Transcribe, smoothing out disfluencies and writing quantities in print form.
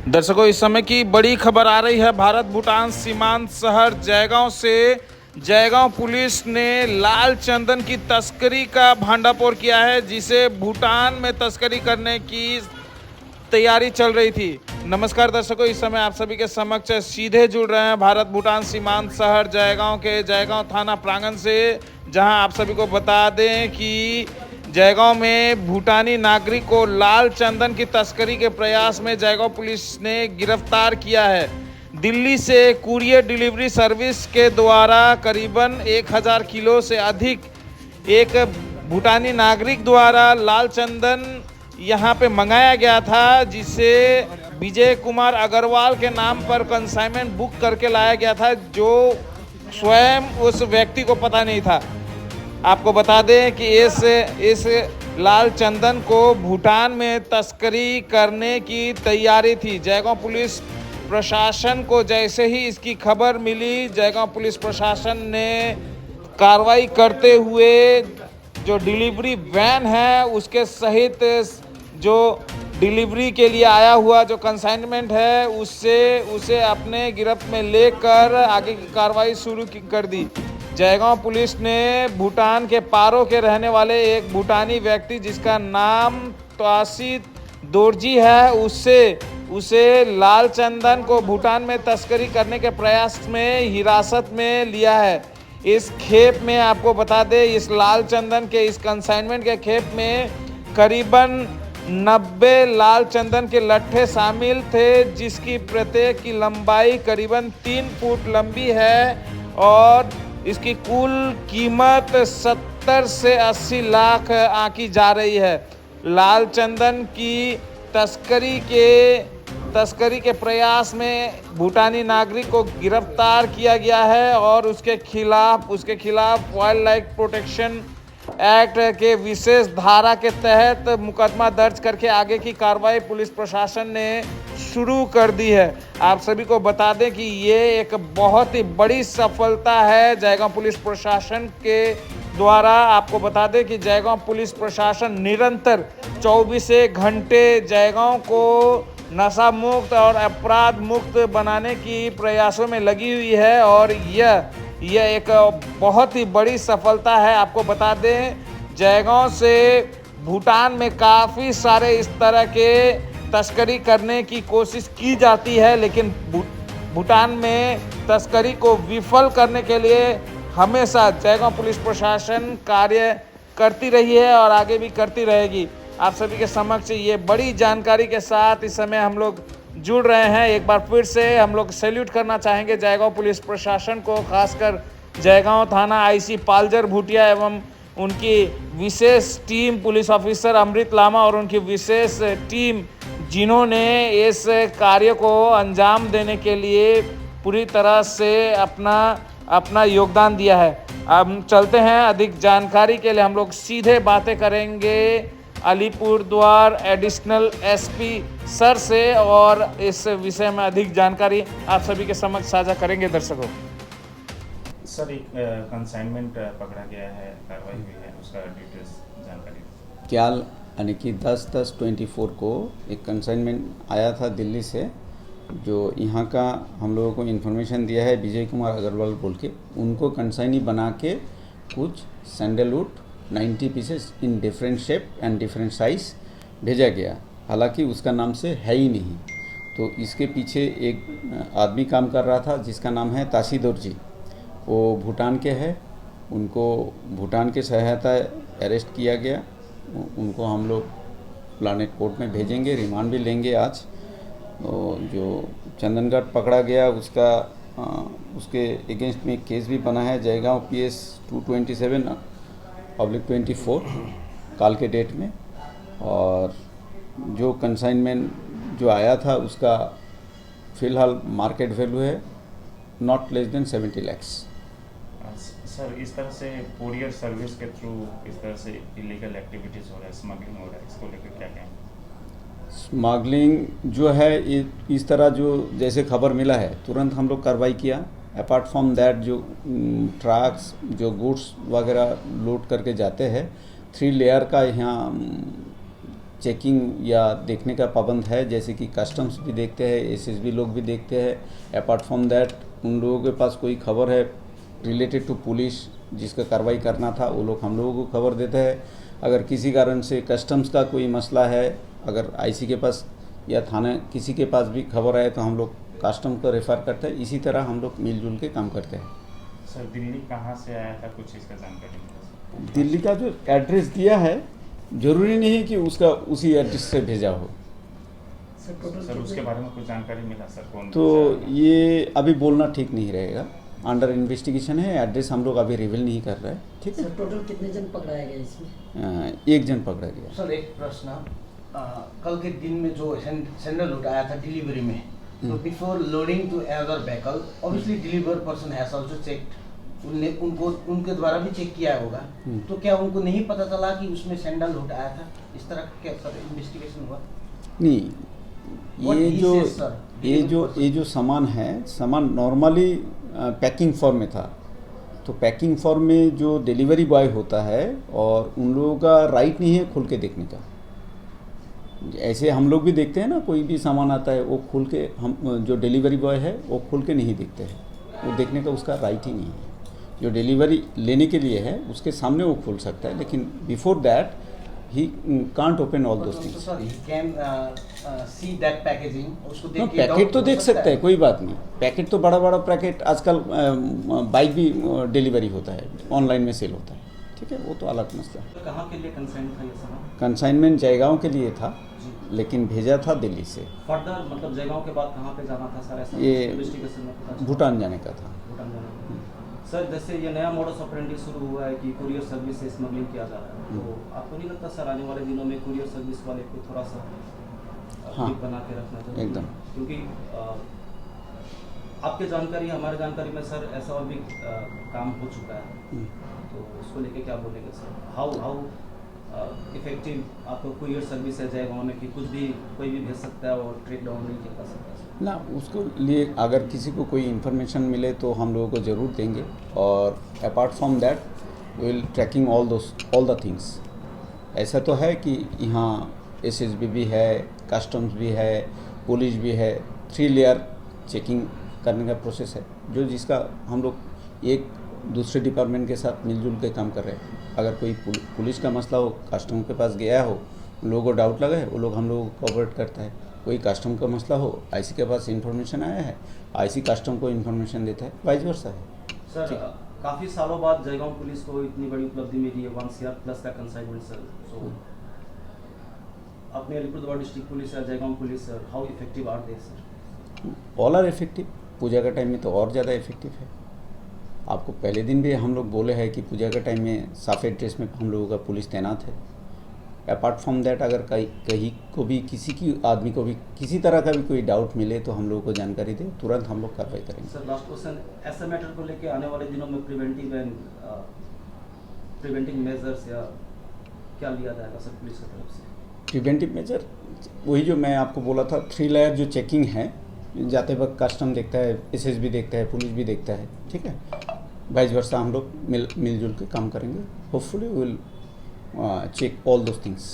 दर्शकों, इस समय की बड़ी खबर आ रही है भारत भूटान सीमांत शहर जयगांव से। जयगांव पुलिस ने लाल चंदन की तस्करी का भांडाफोड़ किया है, जिसे भूटान में तस्करी करने की तैयारी चल रही थी। नमस्कार दर्शकों, इस समय आप सभी के समक्ष सीधे जुड़ रहे हैं भारत भूटान सीमांत शहर जयगांव के जयगांव थाना प्रांगण से, जहां आप सभी को बता दें कि जयगांव में भूटानी नागरिक को लाल चंदन की तस्करी के प्रयास में जयगांव पुलिस ने गिरफ्तार किया है। दिल्ली से कुरियर डिलीवरी सर्विस के द्वारा करीबन 1000 किलो से अधिक एक भूटानी नागरिक द्वारा लाल चंदन यहाँ पे मंगाया गया था, जिसे विजय कुमार अग्रवाल के नाम पर कंसाइनमेंट बुक करके लाया गया था, जो स्वयं उस व्यक्ति को पता नहीं था। आपको बता दें कि इस लाल चंदन को भूटान में तस्करी करने की तैयारी थी। जयगांव पुलिस प्रशासन को जैसे ही इसकी खबर मिली, जयगांव पुलिस प्रशासन ने कार्रवाई करते हुए जो डिलीवरी वैन है उसके सहित जो डिलीवरी के लिए आया हुआ जो कंसाइनमेंट है उसे अपने गिरफ्त में लेकर आगे की कार्रवाई शुरू कर दी। जयगांव पुलिस ने भूटान के पारो के रहने वाले एक भूटानी व्यक्ति जिसका नाम तासित दोरजी है, उसे लाल चंदन को भूटान में तस्करी करने के प्रयास में हिरासत में लिया है। इस खेप में आपको बता दें, इस लाल चंदन के इस कंसाइनमेंट के खेप में करीबन 90 लाल चंदन के लट्ठे शामिल थे, जिसकी प्रत्येक की लंबाई करीबन 3 फुट लंबी है और इसकी कुल कीमत 70 से 80 लाख आंकी जा रही है। लाल चंदन की तस्करी के प्रयास में भूटानी नागरिक को गिरफ्तार किया गया है और उसके खिलाफ वाइल्ड लाइफ प्रोटेक्शन एक्ट के विशेष धारा के तहत मुकदमा दर्ज करके आगे की कार्रवाई पुलिस प्रशासन ने शुरू कर दी है। आप सभी को बता दें कि ये एक बहुत ही बड़ी सफलता है जयगांव पुलिस प्रशासन के द्वारा। आपको बता दें कि जयगांव पुलिस प्रशासन निरंतर 24 घंटे जयगांव को नशा मुक्त और अपराध मुक्त बनाने की प्रयासों में लगी हुई है और यह एक बहुत ही बड़ी सफलता है। आपको बता दें, जयगांव से भूटान में काफ़ी सारे इस तरह के तस्करी करने की कोशिश की जाती है, लेकिन भूटान में तस्करी को विफल करने के लिए हमेशा जयगांव पुलिस प्रशासन कार्य करती रही है और आगे भी करती रहेगी। आप सभी के समक्ष ये बड़ी जानकारी के साथ इस समय हम लोग जुड़ रहे हैं। एक बार फिर से हम लोग सैल्यूट करना चाहेंगे जयगांव पुलिस प्रशासन को, खासकर जयगांव थाना आईसी पालजर भूटिया एवं उनकी विशेष टीम पुलिस ऑफिसर अमृत लामा और उनकी विशेष टीम, जिन्होंने इस कार्य को अंजाम देने के लिए पूरी तरह से अपना योगदान दिया है। अब चलते हैं, अधिक जानकारी के लिए हम लोग सीधे बातें करेंगे अलीपुरद्वार एडिशनल एसपी सर से और इस विषय में अधिक जानकारी आप सभी के समक्ष साझा करेंगे। दर्शकों, सर एक कंसाइनमेंट पकड़ा गया है, कार्रवाई हुई है, उसका डिटेल्स जानकारी। क्याल यानी कि 10/10/24 को एक कंसाइनमेंट आया था दिल्ली से, जो यहाँ का हम लोगों को इन्फॉर्मेशन दिया है विजय कुमार अग्रवाल बोल के। उनको कंसाइनी बना के कुछ sandalwood 90 pieces in different shape and different size भेजा गया। हालांकि उसका नाम से है ही नहीं। तो इसके पीछे एक आदमी काम कर रहा था जिसका नाम है तासी दोरजी। वो भूटान के हैं, उनको भूटान के सहायता अरेस्ट किया गया। उनको हम लोग प्लानेट कोर्ट में भेजेंगे, रिमांड भी लेंगे आज। तो जो चंदनगढ़ पकड़ा गया उसके अगेंस्ट में केस भी बना है जयगांव PS 227/24 काल के डेट में। और जो कंसाइनमेंट जो आया था उसका फ़िलहाल मार्केट वैल्यू है not less than 70 lakhs। Sir, इस तरह से कुरियर सर्विस के थ्रू इस तरह से इलीगल एक्टिविटीज़ हो रहा है, स्मगलिंग हो रहा है, इसको लेकर क्या कहेंगे? स्मगलिंग जो है इस तरह जो जैसे खबर मिला है तुरंत हम लोग कार्रवाई किया। अपार्ट फ्रॉम दैट जो ट्रक्स जो गुड्स वगैरह लोड करके जाते हैं 3 लेयर का यहाँ चेकिंग या देखने का पाबंद है, जैसे कि कस्टम्स भी देखते हैं, एसएसबी लोग भी देखते हैं। अपार्ट फ्रॉम दैट उन लोगों के पास कोई खबर है रिलेटेड टू पुलिस जिसका कार्रवाई करना था, वो लोग हम लोगों को खबर देते हैं। अगर किसी कारण से कस्टम्स का कोई मसला है, अगर आईसी के पास या थाने किसी के पास भी खबर आए तो हम लोग कस्टम को रेफ़र करते हैं। इसी तरह हम लोग मिलजुल के काम करते हैं। सर दिल्ली कहाँ से आया था, कुछ इसका जानकारी मिला? दिल्ली का जो एड्रेस दिया है ज़रूरी नहीं है कि उसका उसी एड्रेस से भेजा हो, सर उसके बारे में कुछ जानकारी मिला सर? कौन तो ये अभी बोलना ठीक नहीं रहेगा। अंडर इन्वेस्टिगेशन है, एड्रेस हम लोग अभी रिवील नहीं कर रहे हैं। ठीक है सर टोटल कितने जन पकड़ाए गए इसमें? एक जन पकड़ा गया। सर एक प्रश्न, कल के दिन में जो सैंडल उठाया था डिलीवरी में, तो before loading to other vehicle obviously deliver person has also checked, उनके द्वारा भी चेक किया होगा, तो क्या उनको नहीं पता चला कि उसमें सैंडल उठाया था? इस तरह का क्या सर इन्वेस्टिगेशन हुआ? नहीं, What ये he जो says, sir, ये जो सामान है, सामान नॉर्मली पैकिंग फॉर्म में था। तो पैकिंग फॉर्म में जो डिलीवरी बॉय होता है और उन लोगों का राइट नहीं है खोल के देखने का। ऐसे हम लोग भी देखते हैं ना, कोई भी सामान आता है वो खोल के, हम जो डिलीवरी बॉय है वो खोल के नहीं देखते हैं, वो देखने का उसका राइट ही नहीं है। जो डिलीवरी लेने के लिए है उसके सामने वो खोल सकता है, लेकिन before that he can't open all those things. Sir he can see that packaging, उसको देख के पैकेट तो देख सकता है, कोई बात नहीं। पैकेट तो बड़ा बड़ा पैकेट आजकल बाइक भी डिलीवरी होता है, ऑनलाइन में सेल होता है। ठीक है, वो तो अलग मसला है। कहाँ के लिए कंसाइन था ये सामान? कंसाइनमेंट जयगांव के लिए था, लेकिन भेजा था दिल्ली से। फर्दर मतलब जयगांव के बाद कहाँ पे जाना था सर? ऐसा ये इन्वेस्टिगेशन में पता चला? भूटान जाने का था। भूटान जाना था। सर जैसे ये नया मॉडस ऑपरेंडी शुरू हुआ है कि कुरियर सर्विस से स्मगलिंग किया जा रहा है, तो आपको नहीं लगता सर आने वाले दिनों में कुरियर सर्विस वाले को थोड़ा सा हाँ, बना के रखना चाहिए? एकदम। क्योंकि आपके जानकारी हमारे जानकारी में सर ऐसा और भी काम हो चुका है, तो उसको लेके क्या बोलेंगे सर? हाउ इफेक्टिव आपको कुरियर सर्विस है जयगांव में कि कुछ भी कोई भी भेज सकता है और ट्रेक डाउन नहीं कर सकता है? ना, उसको लिए अगर किसी को कोई इन्फॉर्मेशन मिले तो हम लोगों को ज़रूर देंगे, और apart from that will tracking all the things. ऐसा तो है कि यहाँ एसएसबी भी है, कस्टम्स भी है, पुलिस भी है, 3 लेयर चेकिंग करने का प्रोसेस है, जो जिसका हम लोग एक दूसरे डिपार्टमेंट के साथ मिलजुल के काम कर रहे हैं। अगर कोई पुलिस का मसला हो, कस्टम के पास गया हो, उन लोगों को डाउट लगा है, वो लोग हम लोगों को कोऑपरेट करता है। कोई कस्टम का मसला हो, आईसी के पास इन्फॉर्मेशन आया है, आईसी कस्टम को इन्फॉर्मेशन देता है, वाइस वर्सा है। सर काफ़ी सालों बाद जयगांव पुलिस को इतनी बड़ी उपलब्धि मिली है, 1 CR प्लस का कंसाइनमेंट सर। सो अपने अलीपुरद्वार डिस्ट्रिक्ट पुलिस है, Jaigaon police sir, how effective are they sir? All are effective. Puja का टाइम में तो और ज़्यादा इफेक्टिव है। आपको पहले दिन भी हम लोग बोले हैं कि पूजा के टाइम में सफ़ेद ड्रेस में हम लोगों का पुलिस तैनात है। अपार्ट फ्रॉम दैट अगर कहीं को भी किसी की आदमी को भी किसी तरह का भी कोई डाउट मिले तो हम लोगों को जानकारी दे, तुरंत हम लोग कार्रवाई करेंगे। सर लास्ट क्वेश्चन, ऐसे मैटर को लेके आने वाले दिनों में प्रिवेंटिव मेजर्स या क्या लिया जाएगा सर पुलिस की तरफ से? प्रिवेंटिव मेजर वही जो मैं आपको बोला था, 3 लेयर जो चेकिंग है, जाते वक्त कस्टम देखता है, एसएसबी देखता है, पुलिस भी देखता है। ठीक है, वाइस वर्सा हम लोग मिलजुल के काम करेंगे। Hopefully will check all those things.